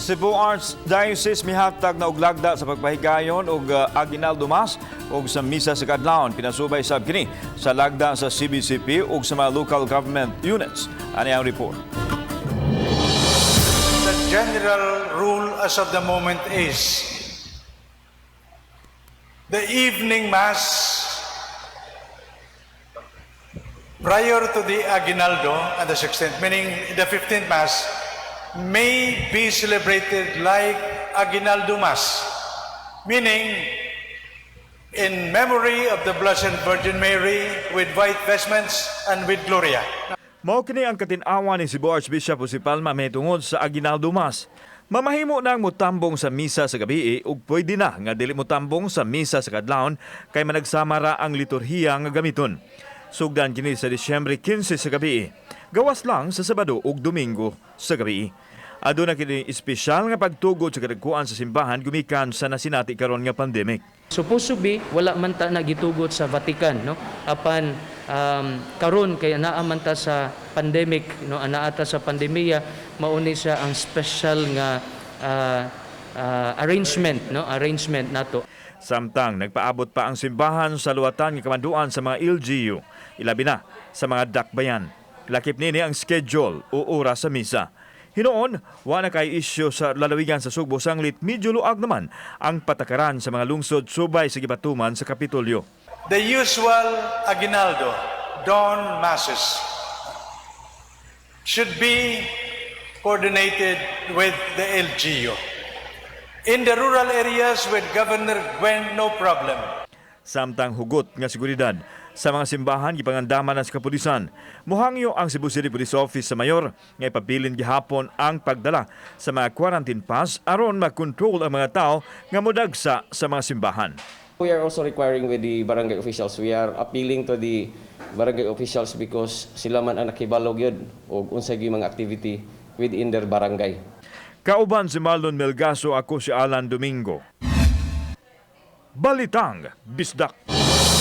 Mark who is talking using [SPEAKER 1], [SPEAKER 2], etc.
[SPEAKER 1] Cebu Archdiocese mihatag na uglagda sa pagpahigayon og Aguinaldo Mass ug sa misa sa kadlawon pinasubay sab kini sa lagda sa CBCP ug sa mga local government units. Ani ang report.
[SPEAKER 2] The general rule as of the moment is the evening mass prior to the Aguinaldo and the 16th, meaning the 15th mass, may be celebrated like Aguinaldo Mass, meaning in memory of the Blessed Virgin Mary with white vestments and with Gloria.
[SPEAKER 1] Mao kini ang katin-awan ni Cebu Archbishop Jose Palma may tungod sa Aguinaldo Mass. Mamahimo nang mutambong sa misa sa gabi ug pwede na nga dili mutambong sa misa sa kadlawon kay managsamara ang liturhiya nga gamiton. Sugdan kini sa Disyembre 15 sa gabi. Gawas lang sa Sabado ug Domingo sa gabi. Aduna kini espesyal nga pagtugod sa kadagkuan sa simbahan gumikan sa nasinati karon nga pandemic.
[SPEAKER 3] Supposed to be wala man ta nagitugot sa Vatican, no? Apan karon kay naa man ta sa pandemic, no? Anaa ta sa pandemya, mauni siya ang special nga arrangement, no? Arrangement nato.
[SPEAKER 1] Samtang nagpaabot pa ang simbahan sa luwatan ng kamanduan sa mga LGU, ilabi na sa mga dakbayan. Lakip nini ang schedule o oras sa misa. Hinoon, wala kay isyu sa lalawigan sa Sugbo sanglit medyo luag naman ang patakaran sa mga lungsod subay sa gibatuman sa Kapitolyo.
[SPEAKER 2] The usual Aguinaldo dawn masses should be coordinated with the LGU. In the rural areas with Governor Gwen, no problem.
[SPEAKER 1] Samtang hugot nga seguridad sa mga simbahan gipangandaman sa kapulisan. Muhangyo ang Cebu City Police Office sa mayor nga ipabilin gihapon ang pagdala sa mga quarantine pass aron makontrol ang mga tao nga modagsa sa mga simbahan.
[SPEAKER 4] We are also requiring with the barangay officials. We are appealing to the barangay officials because sila man ang nakibalog yun o unsay mga activity within their barangay.
[SPEAKER 1] Kauban si Marlon Melgaso, ako si Alan Domingo. Balitang Bisdak.